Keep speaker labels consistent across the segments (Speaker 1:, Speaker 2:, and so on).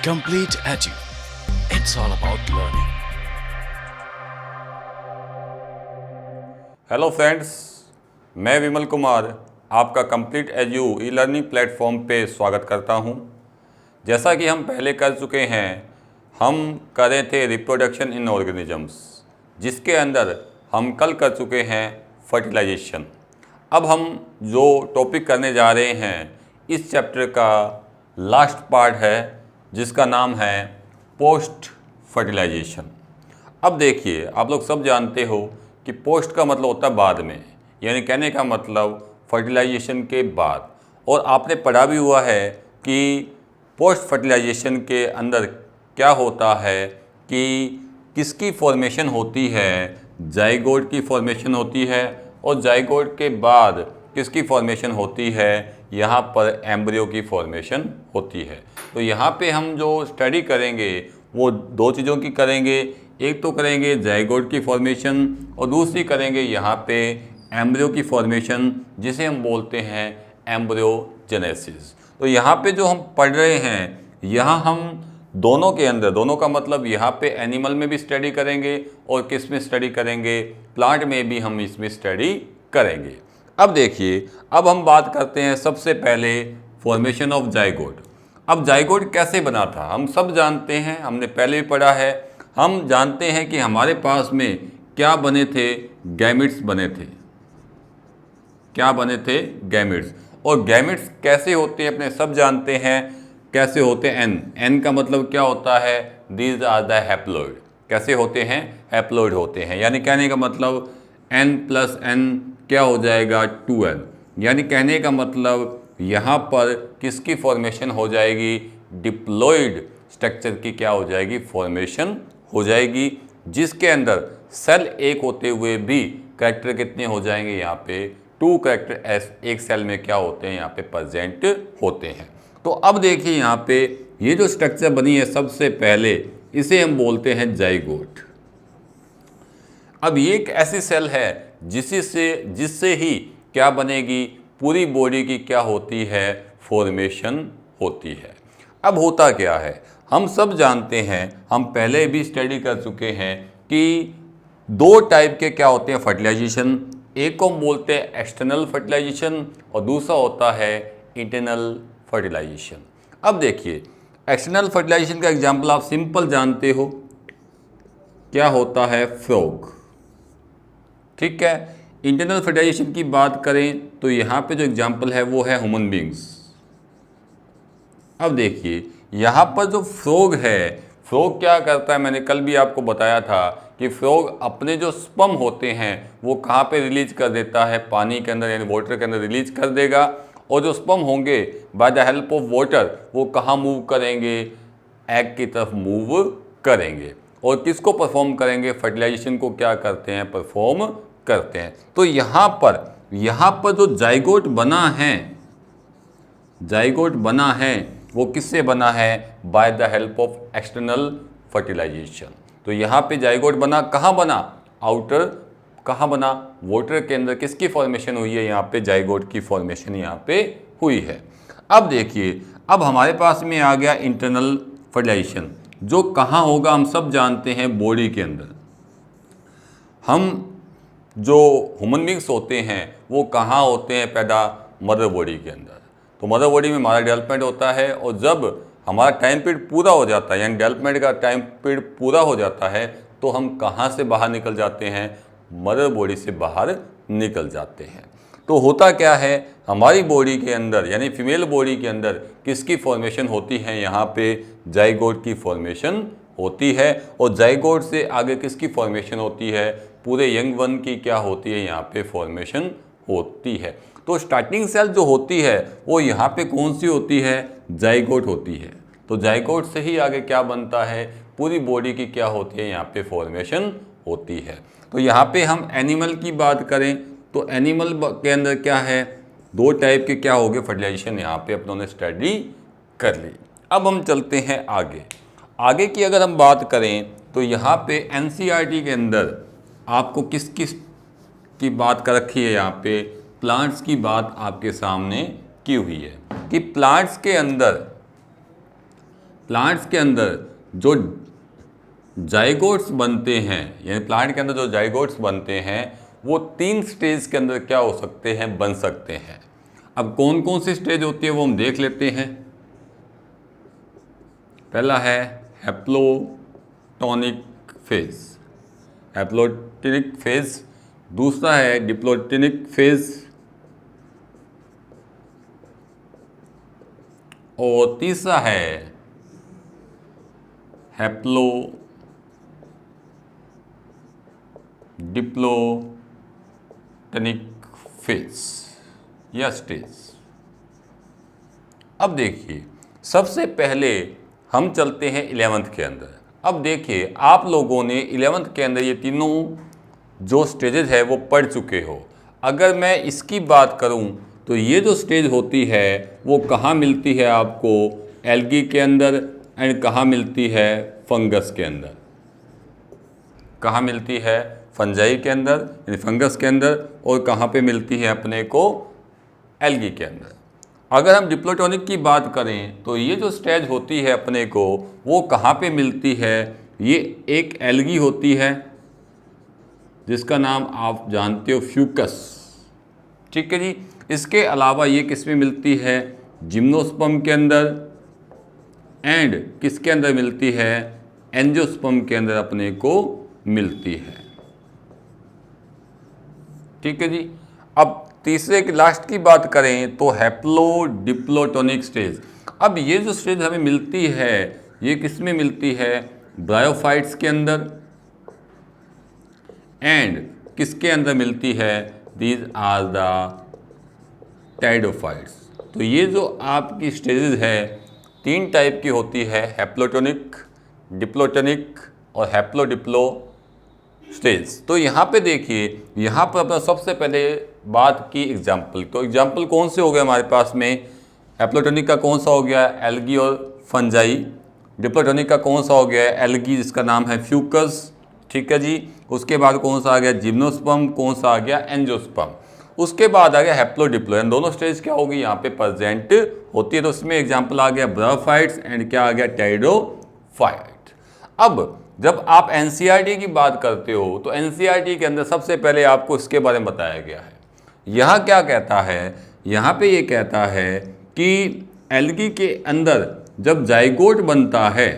Speaker 1: Complete Edu. It's all about learning.
Speaker 2: Hello friends, मैं विमल कुमार आपका complete edu e learning platform पे स्वागत करता हूं। जैसा कि हम पहले कर चुके हैं, हम कर रहे थे रिप्रोडक्शन इन ऑर्गेनिजम्स, जिसके अंदर हम कल कर चुके हैं फर्टिलाइजेशन। अब हम जो टॉपिक करने जा रहे हैं इस चैप्टर का लास्ट पार्ट है, जिसका नाम है पोस्ट फर्टिलाइजेशन। अब देखिए, आप लोग सब जानते हो कि पोस्ट का मतलब होता है बाद में, यानी कहने का मतलब फर्टिलाइजेशन के बाद। और आपने पढ़ा भी हुआ है कि पोस्ट फर्टिलाइजेशन के अंदर क्या होता है कि किसकी फॉर्मेशन होती है, जाइगोट की फॉर्मेशन होती है, और जाइगोट के बाद किसकी फॉर्मेशन होती है, यहाँ पर एम्ब्रियो की फॉर्मेशन होती है। तो यहाँ पे हम जो स्टडी करेंगे वो दो चीज़ों की करेंगे। एक तो करेंगे जाइगोट की फॉर्मेशन और दूसरी करेंगे यहाँ पे एम्ब्रियो की फॉर्मेशन, जिसे हम बोलते हैं एम्ब्रियोजेनेसिस। तो यहाँ पे जो हम पढ़ रहे हैं, यहाँ हम दोनों के अंदर, दोनों का मतलब यहाँ पे एनिमल में भी स्टडी करेंगे और किस में स्टडी करेंगे, प्लांट में भी हम इसमें स्टडी करेंगे। अब देखिए, अब हम बात करते हैं सबसे पहले फॉर्मेशन ऑफ जाइगोट। अब जाइगोट कैसे बना था हम सब जानते हैं, हमने पहले भी पढ़ा है। हम जानते हैं कि हमारे पास में क्या बने थे, गैमेट्स बने थे। क्या बने थे? गैमेट्स। और गैमेट्स कैसे होते हैं अपने सब जानते हैं, कैसे होते हैं? एन का मतलब क्या होता है? These are the haploid. कैसे होते हैं? हैप्लॉइड होते हैं। यानी कहने का मतलब n प्लस n क्या हो जाएगा? 2n। यानी कहने का मतलब यहाँ पर किसकी फॉर्मेशन हो जाएगी? डिप्लॉइड स्ट्रक्चर की क्या हो जाएगी? फॉर्मेशन हो जाएगी, जिसके अंदर सेल एक होते हुए भी कैरेक्टर कितने हो जाएंगे? यहाँ पे 2 कैरेक्टर एक सेल में क्या होते हैं? यहाँ पे प्रेजेंट होते हैं। तो अब देखिए, यहाँ पे ये जो स्ट्रक्चर बनी है सबसे पहले, इसे हम बोलते हैं जाइगोट। अब ये एक ऐसी सेल है जिससे ही क्या बनेगी? पूरी बॉडी की क्या होती है? फॉर्मेशन होती है। अब होता क्या है, हम सब जानते हैं, हम पहले भी स्टडी कर चुके हैं कि दो टाइप के क्या होते हैं फर्टिलाइजेशन। एक को हम बोलते हैं एक्सटर्नल फर्टिलाइजेशन और दूसरा होता है इंटरनल फर्टिलाइजेशन। अब देखिए, एक्सटर्नल फर्टिलाइजेशन का एग्जांपल आप सिंपल जानते हो, क्या होता है? फ्रॉग। ठीक है। इंटरनल फर्टिलाइजेशन की बात करें तो यहाँ पे जो एग्जांपल है वो है ह्यूमन बींग्स। अब देखिए, यहाँ पर जो फ्रॉग है, फ्रॉग क्या करता है? मैंने कल भी आपको बताया था कि फ्रॉग अपने जो स्पर्म होते हैं वो कहाँ पे रिलीज कर देता है? पानी के अंदर, यानी वाटर के अंदर रिलीज कर देगा। और जो स्पर्म होंगे bye the help of water वो कहाँ मूव करेंगे? एग की तरफ मूव करेंगे। और किसको परफॉर्म करेंगे? फर्टिलाइजेशन को क्या करते हैं? परफॉर्म करते हैं। तो यहाँ पर जो जाइगोट बना है, जाइगोट बना है वो किससे बना है? By the help of external fertilisation. तो यहाँ पे जाइगोट बना, कहाँ बना? आउटर। कहाँ बना? वाटर के अंदर। किसकी फॉर्मेशन हुई है? यहाँ पे जाइगोट की फॉर्मेशन यहाँ पे हुई है। अब देखिए, अब हमारे पास में आ गया इंटरनल फर्टिलाइजेशन, जो कहाँ होगा? हम सब जानते हैं बॉडी के अंदर। हम जो ह्यूमन बींग्स होते हैं वो कहाँ होते हैं पैदा? मदर बॉडी के अंदर। तो मदर बॉडी में हमारा डेवलपमेंट होता है, और जब हमारा टाइम पीरियड पूरा हो जाता है, यानी डेवलपमेंट का टाइम पीरियड पूरा हो जाता है, तो हम कहाँ से बाहर निकल जाते हैं? मदर बॉडी से बाहर निकल जाते हैं। तो होता क्या है, हमारी बॉडी के अंदर, यानी फीमेल बॉडी के अंदर किसकी फॉर्मेशन होती है? यहाँ पे जाइगोट की फॉर्मेशन होती है। और जाइगोट से आगे किसकी फॉर्मेशन होती है? पूरे यंग वन की क्या होती है? यहाँ पे फॉर्मेशन होती है। तो स्टार्टिंग सेल जो होती है वो यहाँ पे कौन सी होती है? जाइगोट होती है। तो जाइगोट से ही आगे क्या बनता है? पूरी बॉडी की क्या होती है? यहाँ पे फॉर्मेशन होती है। तो यहाँ पे हम एनिमल की बात करें तो एनिमल के अंदर क्या है? दो टाइप के क्या हो गए फर्टिलाइजेशन, यहाँ पे अपनों ने स्टडी कर ली। अब हम चलते हैं आगे की अगर हम बात करें तो यहाँ पे एनसीईआरटी के अंदर आपको किस की बात कर रखी है? यहाँ पे प्लांट्स की बात आपके सामने की हुई है कि प्लांट्स के अंदर प्लांट्स के अंदर जो जाइगोट्स बनते हैं, यानी प्लांट के अंदर जो जाइगोट्स बनते हैं वो 3 स्टेज के अंदर क्या हो सकते हैं, बन सकते हैं। अब कौन कौन सी स्टेज होती है वो हम देख लेते हैं। पहला है हैप्लोटोनिक फेज, हैप्लोटोनिक फेज। दूसरा है डिप्लोटोनिक फेज और तीसरा है हैप्लो डिप्लोटोनिक फेज या स्टेज। अब देखिए सबसे पहले हम चलते हैं 11th के अंदर। अब देखिए आप लोगों ने 11th के अंदर ये तीनों जो स्टेजेस है वो पढ़ चुके हो। अगर मैं इसकी बात करूं तो ये जो स्टेज होती है वो कहाँ मिलती है आपको, एल्गी के अंदर एंड कहाँ मिलती है, फंगस के अंदर। कहाँ मिलती है, फंजाई के अंदर यानी फंगस के अंदर, और कहाँ पे मिलती है अपने को, एल्गी के अंदर। अगर हम डिप्लोटोनिक की बात करें तो ये जो स्टेज होती है अपने को वो कहाँ पे मिलती है, ये एक एल्गी होती है जिसका नाम आप जानते हो फ्यूकस, ठीक है जी। इसके अलावा ये किस में मिलती है, जिम्नोस्पर्म के अंदर एंड किसके अंदर मिलती है, एंजियोस्पर्म के अंदर अपने को मिलती है, ठीक है जी। अब तीसरे की लास्ट की बात करें तो हैप्लोडिप्लोटोनिक स्टेज। अब ये जो स्टेज हमें मिलती है ये किस में मिलती है, ब्रायोफाइट्स के अंदर एंड किसके अंदर मिलती है, दीज आर द टाइडोफाइट्स। तो ये जो आपकी स्टेजेस है 3 टाइप की होती है, हैप्लोटोनिक, डिप्लोटोनिक और हैप्लोडिप्लो स्टेज। तो यहाँ पे देखिए, यहाँ पर अपना सबसे पहले बात की एग्जाम्पल। तो एग्जाम्पल कौन से हो गए हमारे पास में, हैप्लोटोनिक का कौन सा हो गया, एल्गी और फंजाई। डिप्लोटोनिक का कौन सा हो गया, एल्गी जिसका नाम है फ्यूकस, ठीक है जी। उसके बाद कौन सा आ गया, जिम्नोस्पर्म, कौन सा आ गया, एंजियोस्पर्म। उसके बाद आ गया हैप्लोडिप्लो। इन दोनों स्टेज क्या होगी यहाँ पे प्रेजेंट होती है। तो उसमें एग्जाम्पल आ गया ब्रायोफाइट्स एंड क्या आ गया, टाइडोफाइट। अब जब आप एनसीईआरटी की बात करते हो तो एनसीईआरटी के अंदर सबसे पहले आपको इसके बारे में बताया गया है। यहाँ क्या कहता है, यहाँ पे ये कहता है कि एल्गी के अंदर जब जाइगोट बनता है,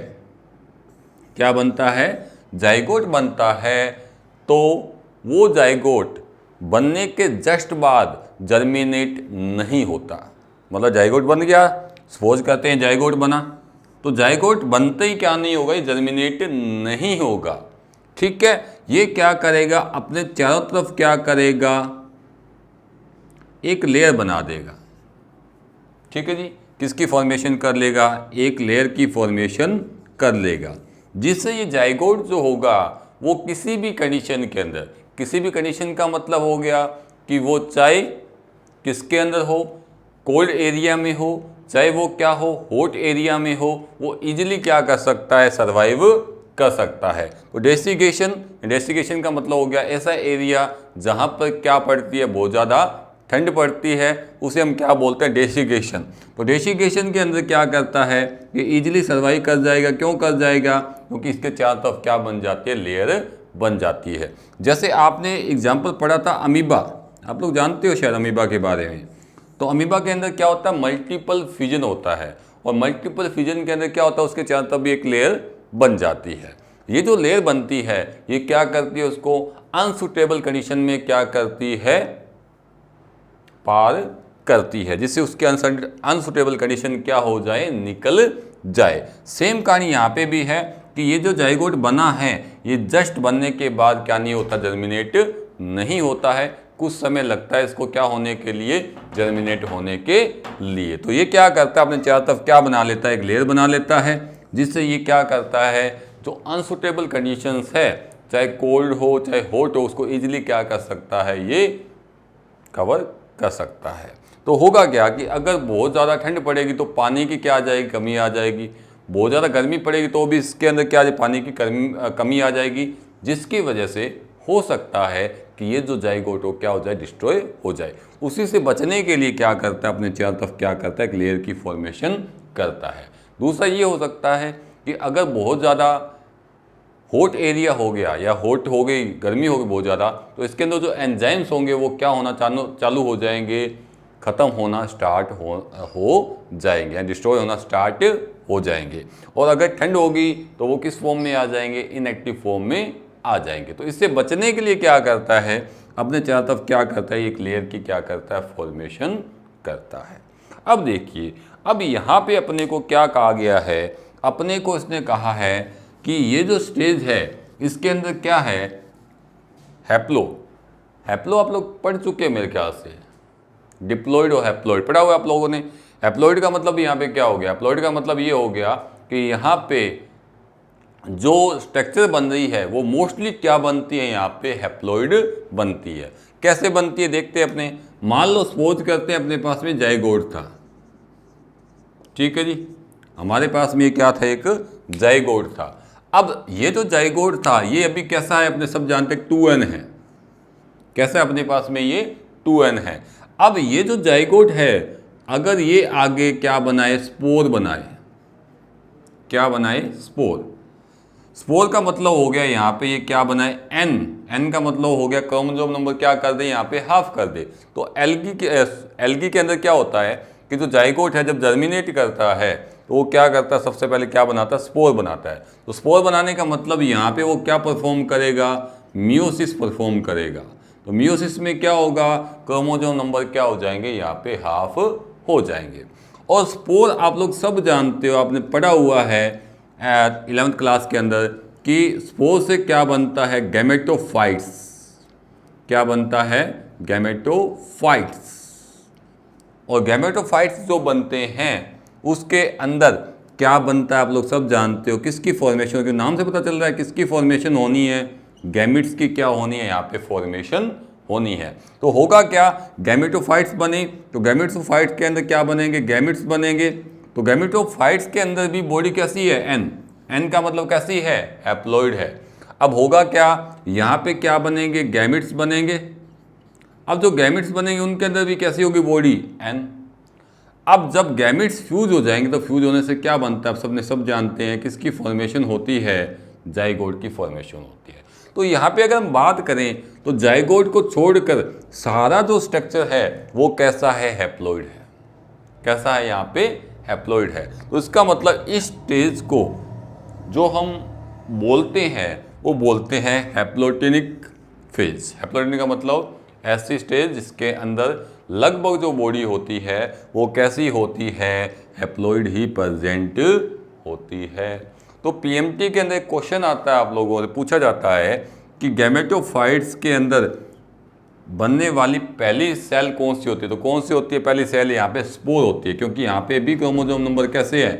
Speaker 2: क्या बनता है, जाइगोट बनता है, तो वो जाइगोट बनने के जस्ट बाद जर्मिनेट नहीं होता। मतलब जाइगोट बन गया, सपोज करते हैं जाइगोट बना, तो जाइगोट बनते ही क्या नहीं होगा, ये जर्मिनेट नहीं होगा, ठीक है। ये क्या करेगा, अपने चारों तरफ क्या करेगा, एक लेयर बना देगा, ठीक है जी। किसकी फॉर्मेशन कर लेगा, एक लेयर की फॉर्मेशन कर लेगा, जिससे ये जाइगोट जो होगा वो किसी भी कंडीशन के अंदर, किसी भी कंडीशन का मतलब हो गया कि वो चाहे किसके अंदर हो, कोल्ड एरिया में हो, चाहे वो क्या हो, हॉट एरिया में हो, वो इजीली क्या कर सकता है, सरवाइव कर सकता है। तो डेसिकेशन का मतलब हो गया ऐसा एरिया जहाँ पर क्या पड़ती है, बहुत ज़्यादा ठंड पड़ती है, उसे हम क्या बोलते हैं, डेसिकेशन। तो डेसिकेशन के अंदर क्या करता है, ये इजीली सर्वाइव कर जाएगा। क्यों कर जाएगा, क्योंकि इसके चारों तरफ क्या बन जाती है, लेयर बन जाती है। जैसे आपने एग्जाम्पल पढ़ा था अमीबा, आप लोग जानते हो शायद अमीबा के बारे में। तो अमीबा के अंदर क्या होता है, मल्टीपल फ्यूजन होता है, और मल्टीपल फ्यूजन के अंदर क्या होता है, उसके चारों तरफ भी एक लेयर बन जाती है। ये जो लेयर बनती है ये क्या करती है, उसको अनसुटेबल कंडीशन में क्या करती है, पार करती है, जिससे उसके अनसुटेबल कंडीशन क्या हो जाए, निकल जाए। सेम कहानी यहाँ पे भी है कि ये जो जाइगोट बना है ये जस्ट बनने के बाद क्या नहीं होता, जर्मिनेट नहीं होता है, कुछ समय लगता है इसको क्या होने के लिए, जर्मिनेट होने के लिए। तो ये क्या करता है, अपने चारों तरफ क्या बना लेता है, एक लेयर बना लेता है, जिससे ये क्या करता है, जो अनसुटेबल कंडीशंस है, चाहे कोल्ड हो चाहे हॉट हो, उसको इजीली क्या कर सकता है, ये कवर कर सकता है। तो होगा क्या कि अगर बहुत ज़्यादा ठंड पड़ेगी तो पानी की क्या आ जाएगी, कमी आ जाएगी। बहुत ज़्यादा गर्मी पड़ेगी तो भी इसके अंदर क्या आ जाए, पानी की कमी आ जाएगी, जिसकी वजह से हो सकता है कि ये जो जाइगोट हो क्या हो जाए, डिस्ट्रॉय हो जाए। उसी से बचने के लिए क्या करता है, अपने चारों तरफ क्या करता है, एक लेयर की फॉर्मेशन करता है। दूसरा ये हो सकता है कि अगर बहुत ज़्यादा हॉट एरिया हो गया या हॉट हो गई, गर्मी हो गई बहुत ज़्यादा, तो इसके अंदर जो एंजाइम्स होंगे वो क्या होना चालू हो जाएंगे, ख़त्म होना स्टार्ट हो जाएंगे, डिस्ट्रॉय होना स्टार्ट हो जाएंगे। और अगर ठंड होगी तो वो किस फॉर्म में आ जाएंगे, इनएक्टिव फॉर्म में आ जाएंगे। तो इससे बचने के लिए क्या करता है, अपने चारों तरफ क्या करता है, एक लेयर की क्या करता है, फॉर्मेशन करता है। अब देखिए, अब यहाँ पे अपने को क्या कहा गया है, अपने को इसने कहा है कि ये जो स्टेज है इसके अंदर क्या है, हैप्लो। हैप्लो आप लोग पढ़ चुके हैं मेरे ख्याल से, डिप्लॉइड और हैप्लॉइड पढ़ा हुआ आप लोगों ने। हैप्लॉइड का मतलब यहाँ पे क्या हो गया, हैप्लॉइड का मतलब ये हो गया कि यहाँ पे जो स्ट्रक्चर बन रही है वो मोस्टली क्या बनती है, यहाँ पे हैप्लॉइड बनती है। कैसे बनती है देखते हैं अपने। मान लो सपोज करते हैं अपने पास में जाइगोट था, ठीक है जी, हमारे पास में क्या था, एक जाइगोट था। अब ये जो जाइगोट था ये अभी कैसा है, अपने सब जानते हैं 2n है। कैसा है अपने पास में, ये 2n है। अब ये जो जाइगोट है अगर ये आगे क्या बनाए, स्पोर बनाए, क्या बनाए, स्पोर। स्पोर का मतलब हो गया यहाँ पे ये क्या बनाए, n का मतलब हो गया क्रोमोसोम नंबर क्या कर दे, यहाँ पे हाफ कर दे। तो एल्गी के अंदर क्या होता है कि जो जाइगोट है जब जर्मिनेट करता है तो वो क्या करता है, सबसे पहले क्या बनाता है, स्पोर बनाता है। तो स्पोर बनाने का मतलब यहाँ पे वो क्या परफॉर्म करेगा, मियोसिस परफॉर्म करेगा। तो मियोसिस में क्या होगा, क्रोमोसोम नंबर क्या हो जाएंगे, यहाँ पे हाफ हो जाएंगे। और स्पोर आप लोग सब जानते हो, आपने पढ़ा हुआ है 11th क्लास के अंदर कि स्पोर से क्या बनता है, गैमेटोफाइट्स। क्या बनता है, गैमेटोफाइट्स। और गैमेटोफाइट्स जो बनते हैं उसके अंदर क्या बनता है आप लोग सब जानते हो, किसकी फॉर्मेशन होगी, नाम से पता चल रहा है किसकी फॉर्मेशन होनी है, गैमिट्स की क्या होनी है, यहाँ पे फॉर्मेशन होनी है। तो होगा क्या, गैमेटोफाइट्स बने, तो गैमेटोफाइट्स के अंदर क्या बनेंगे, गैमिट्स बनेंगे। तो गैमेटोफाइट्स के अंदर भी बॉडी कैसी है, एन का मतलब कैसी है, हैप्लॉइड है। अब होगा क्या, यहाँ पे क्या बनेंगे, गैमिट्स बनेंगे। अब जो गैमिट्स बनेंगे उनके अंदर भी कैसी होगी बॉडी, एन। अब जब गैमिट्स फ्यूज हो जाएंगे तो फ्यूज होने से क्या बनता है, आप सबने सब जानते हैं किसकी फॉर्मेशन होती है, जाइगोट की फॉर्मेशन होती है। तो यहाँ पे अगर हम बात करें तो जाइगोट को छोड़कर सारा जो स्ट्रक्चर है वो कैसा है, हैप्लॉइड है। कैसा है, यहाँ पे हैप्लॉइड है। तो इसका मतलब इस स्टेज को जो हम बोलते हैं वो बोलते हैं हैप्लोटेनिक फेज। हैप्लोटेनिक का मतलब ऐसी स्टेज जिसके अंदर लगभग जो बॉडी होती है वो कैसी होती है, हैप्लॉइड ही प्रेजेंट होती है। तो पीएमटी के अंदर एक क्वेश्चन आता है, आप लोगों से पूछा जाता है कि गैमेटोफाइट्स के अंदर बनने वाली पहली सेल कौन सी होती है। तो कौन सी होती है पहली सेल, यहाँ पे स्पोर होती है, क्योंकि यहाँ पे भी क्रोमोसोम नंबर कैसे है,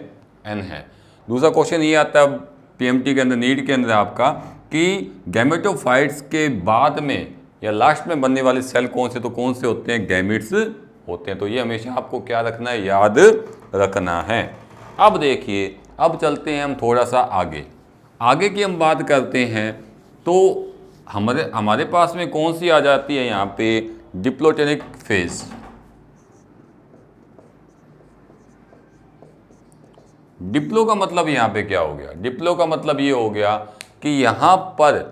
Speaker 2: एन है। दूसरा क्वेश्चन ये आता है पीएमटी के अंदर, नीट के अंदर आपका, कि गैमेटोफाइट्स के बाद में या लास्ट में बनने वाली सेल कौन से, तो कौन से होते हैं, गैमिट्स होते हैं। तो ये हमेशा आपको क्या रखना है, याद रखना है। अब देखिए, अब चलते हैं हम थोड़ा सा आगे की हम बात करते हैं। तो हमारे पास में कौन सी आ जाती है यहाँ पे, डिप्लोटेनिक फेज। डिप्लो का मतलब यहाँ पे क्या हो गया, डिप्लो का मतलब ये हो गया कि यहाँ पर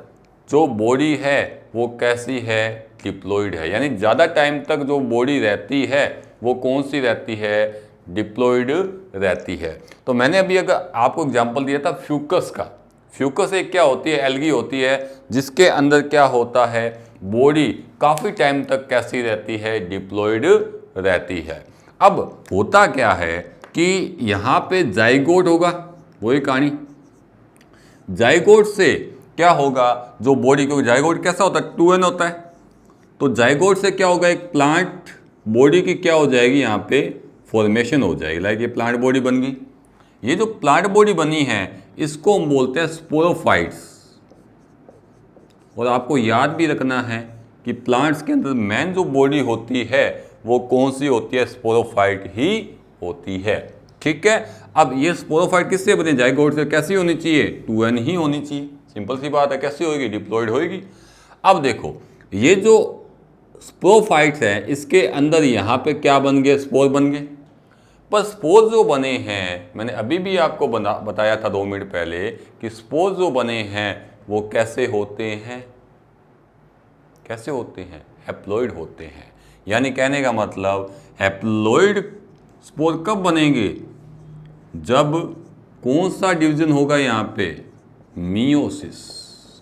Speaker 2: जो बॉडी है वो कैसी है, डिप्लॉइड है। यानी ज़्यादा टाइम तक जो बॉडी रहती है वो कौन सी रहती है, डिप्लॉइड रहती है। तो मैंने अभी अगर आपको एग्जांपल दिया था फ्यूकस का। फ्यूकस एक क्या होती है, एल्गी होती है जिसके अंदर क्या होता है, बॉडी काफ़ी टाइम तक कैसी रहती है, डिप्लॉइड रहती है। अब होता क्या है कि यहाँ पे जाइगोट होगा, वही कहानी। जाइगोट से क्या होगा, जो बॉडी, क्योंकि जाइगोट कैसा होता है, 2n होता है। तो जाइगोट से क्या होगा, एक प्लांट बॉडी की क्या हो जाएगी, यहाँ पे फॉर्मेशन हो जाएगी। लाइक ये प्लांट बॉडी बन गई। ये जो प्लांट बॉडी बनी है इसको हम बोलते हैं स्पोरोफाइट्स। और आपको याद भी रखना है कि प्लांट्स के अंदर मेन जो बॉडी होती है वो कौन सी होती है, स्पोरोफाइट ही होती है। ठीक है। अब ये स्पोरोफाइट किससे बने, जाइगोट से। कैसी होनी चाहिए, 2n ही होनी चाहिए। सिंपल सी बात है। कैसी होगी, डिप्लॉइड होगी। अब देखो, ये जो स्पोरोफाइट्स है इसके अंदर यहाँ पे क्या बन गए, स्पोर बन गए। पर स्पोर जो बने हैं, मैंने अभी भी आपको बताया था 2 मिनट पहले कि स्पोर जो बने हैं वो कैसे होते हैं, कैसे होते हैं, हैप्लॉइड होते हैं। यानी कहने का मतलब हैप्लॉइड स्पोर कब बनेंगे, जब कौन सा डिवीजन होगा यहाँ पे, मियोसिस।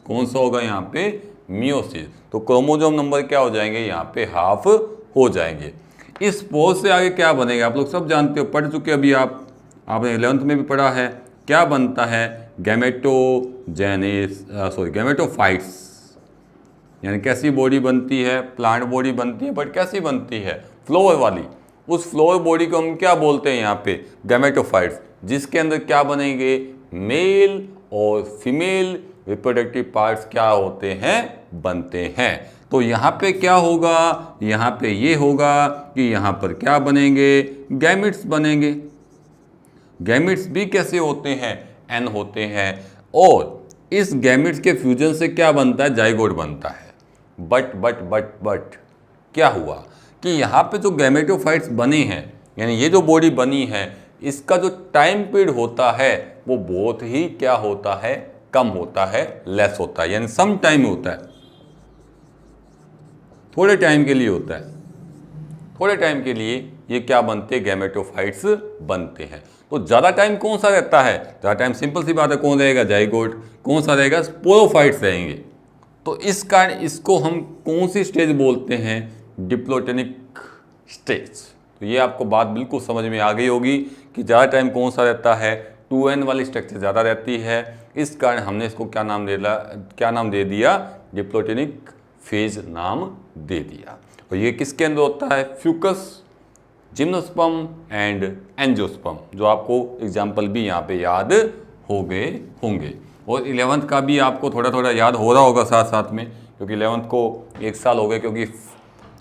Speaker 2: कौन सा होगा यहाँ पे, मियोसिस। तो क्रोमोसोम नंबर क्या हो जाएंगे, यहाँ पे हाफ हो जाएंगे। इस स्पोर से आगे क्या बनेगा, आप लोग सब जानते हो, पढ़ चुके अभी आपने 11th में भी पढ़ा है। क्या बनता है, गैमेटोफाइट्स। यानी कैसी बॉडी बनती है, प्लांट बॉडी बनती है, बट कैसी बनती है, फ्लोर वाली। उस फ्लोर बॉडी को हम क्या बोलते हैं यहाँ पे, गैमेटोफाइट्स, जिसके अंदर क्या बनेंगे, मेल और फीमेल रिप्रोडक्टिव पार्ट्स क्या होते हैं, बनते हैं। तो यहाँ पे क्या होगा, यहाँ पे ये होगा कि यहाँ पर क्या बनेंगे, गैमिट्स बनेंगे। गैमिट्स भी कैसे होते हैं, एन होते हैं, और इस गैमिट्स के फ्यूजन से क्या बनता है, जाइगोट बनता है। बट क्या हुआ कि यहाँ पे जो गैमेटोफाइट्स बने हैं, यानी ये जो बॉडी बनी है, इसका जो टाइम पीरियड होता है वो बहुत ही क्या होता है, कम होता है, लेस होता है। यानी सम टाइम होता है, थोड़े टाइम के लिए होता है। थोड़े टाइम के लिए ये क्या बनते हैं, गैमेटोफाइट्स बनते हैं। तो ज़्यादा टाइम कौन सा रहता है, ज़्यादा टाइम सिंपल सी बात है, कौन रहेगा, जाइगोट। कौन सा रहेगा, स्पोरोफाइट्स रहेंगे। तो इस कारण इसको हम कौन सी स्टेज बोलते हैं, डिप्लोटेनिक स्टेज। तो ये आपको बात बिल्कुल समझ में आ गई होगी कि ज़्यादा टाइम कौन सा रहता है, 2n वाली स्ट्रक्चर ज़्यादा रहती है। इस कारण हमने इसको क्या नाम दे दिया, डिप्लोटेनिक फेज नाम दे दिया। और ये किसके अंदर होता है, फ्यूकस, जिम्नोस्पर्म एंड एंजियोस्पर्म, जो आपको एग्जाम्पल भी यहाँ पे याद हो गए होंगे। और 11th का भी आपको थोड़ा थोड़ा याद हो रहा होगा साथ साथ में, क्योंकि 11th को 1 साल हो गए, क्योंकि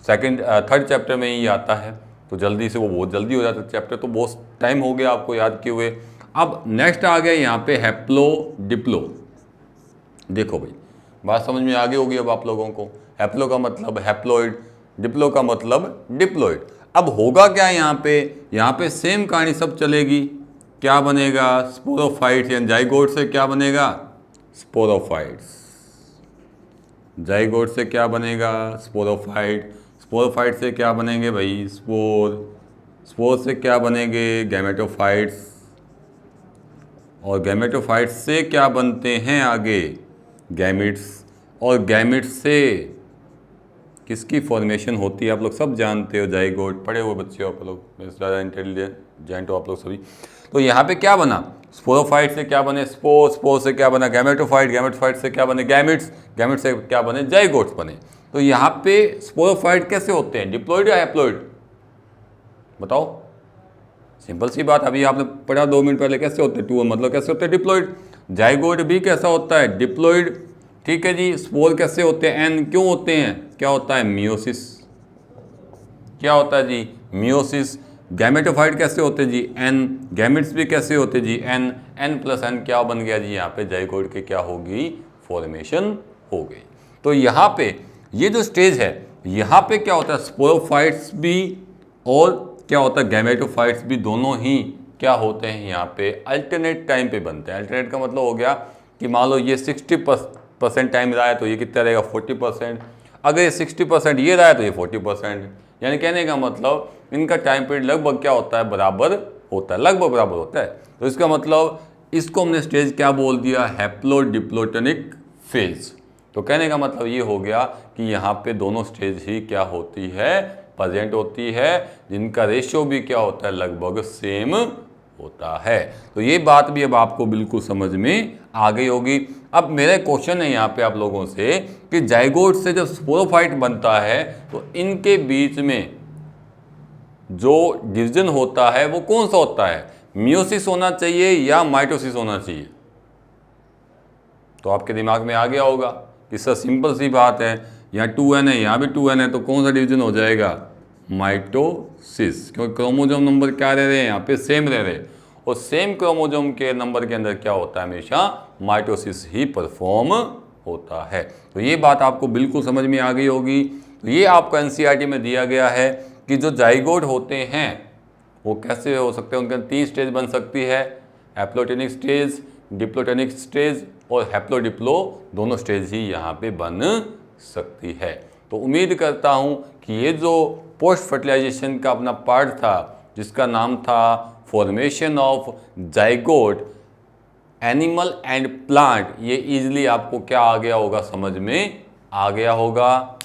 Speaker 2: थर्ड चैप्टर में ही आता है, तो जल्दी से वो बहुत जल्दी हो जाता है चैप्टर, तो बहुत टाइम हो गया आपको याद किए हुए। अब नेक्स्ट आ गया यहाँ पे हैप्लो डिप्लो। देखो भाई, बात समझ में आ गई होगी अब आप लोगों को। हैप्लो का मतलब हैप्लॉइड, डिप्लो का मतलब डिप्लॉइड। अब होगा क्या यहाँ पे सेम कहानी सब चलेगी। क्या बनेगा, स्पोरोफाइट्स, यानी जाइगोट से क्या बनेगा, स्पोरोफाइट्स। जाइगोट से क्या बनेगा, स्पोरोफाइट। स्पोरोफाइट से क्या बनेंगे भाई, स्पोर से क्या बनेंगे, गैमेटोफाइट्स। और गैमेटोफाइट्स से क्या बनते हैं आगे, गैमिट्स। और गैमिट्स से किसकी फॉर्मेशन होती है, आप लोग सब जानते हो, जाइगोट। पढ़े हुए बच्चे हो आप लोग, ज़्यादा इंटेलिजेंट हो आप लोग सभी। तो यहाँ पे क्या बना, स्पोरोफाइट से क्या बने, स्पोर से क्या बना, गैमेटोफाइट। गैमेटोफाइट से क्या बने, गैमिट्स। गैमिट्स से क्या बने, जाइगोट्स बने। तो यहाँ पे स्पोरोफाइट कैसे होते हैं, डिप्लॉइड या हैप्लॉइड, बताओ। सिंपल सी बात, अभी आपने पढ़ा 2 मिनट पहले, कैसे होते हैं, 2 मतलब कैसे होते हैं, डिप्लॉइड। जाइगोट भी कैसा होता है, डिप्लॉइड। ठीक है जी। स्पोर कैसे होते हैं, एन क्यों होते हैं, क्या होता है, मियोसिस। क्या होता है जी, मियोसिस। गैमेटोफाइट कैसे होते हैं जी, एन। गैमेट्स भी कैसे होते हैं जी, एन। एन प्लस एन क्या बन गया जी, यहाँ पे जाइगोट के क्या होगी, फॉर्मेशन हो गई। तो यहाँ पे ये जो स्टेज है, यहाँ पे क्या होता है, स्पोरोफाइट्स भी और क्या होता है, गैमेटोफाइट्स भी, दोनों ही क्या होते हैं यहाँ पे अल्टरनेट टाइम पे बनते हैं। अल्टरनेट का मतलब हो गया कि मान लो ये 60% टाइम रहा है तो ये कितना रहेगा, 40%। अगर ये 60% ये रहा है तो ये 40%। यानी कहने का मतलब इनका टाइम पीरियड लगभग क्या होता है, बराबर होता है, लगभग बराबर होता है। तो इसका मतलब इसको हमने स्टेज क्या बोल दिया, हैप्लोडिप्लोटनिक फेज। तो कहने का मतलब ये हो गया कि यहाँ पे दोनों स्टेज ही क्या होती है, प्रेजेंट होती है, जिनका रेशियो भी क्या होता है, लगभग सेम होता है। तो ये बात भी अब आपको बिल्कुल समझ में आ गई होगी। अब मेरा क्वेश्चन है यहाँ पे आप लोगों से कि जाइगोट से जब स्पोरोफाइट बनता है तो इनके बीच में जो डिवीजन होता है वो कौन सा होता है, मियोसिस होना चाहिए या माइटोसिस होना चाहिए। तो आपके दिमाग में आ गया होगा, इसका सिंपल सी बात है, यहाँ 2n है, यहाँ भी 2n है, तो कौन सा डिवीजन हो जाएगा, माइटोसिस। क्योंकि क्रोमोसोम नंबर क्या रह रहे हैं, यहाँ पे सेम रह रहे, और सेम क्रोमोसोम के नंबर के अंदर क्या होता है, हमेशा माइटोसिस ही परफॉर्म होता है। तो ये बात आपको बिल्कुल समझ में आ गई होगी। तो ये आपको एनसीईआरटी में दिया गया है कि जो जाइगोट होते हैं वो कैसे हो सकते हैं, उनके अंदर 3 स्टेज बन सकती है, हैप्लोटेनिक स्टेज, डिप्लोटेनिक स्टेज और हैप्लोडिप्लो, दोनों स्टेज ही यहाँ पे बन सकती है। तो उम्मीद करता हूँ कि ये जो पोस्ट फर्टिलाइजेशन का अपना पार्ट था जिसका नाम था formation of zygote animal and plant, ये इजीली आपको क्या आ गया होगा, समझ में आ गया होगा।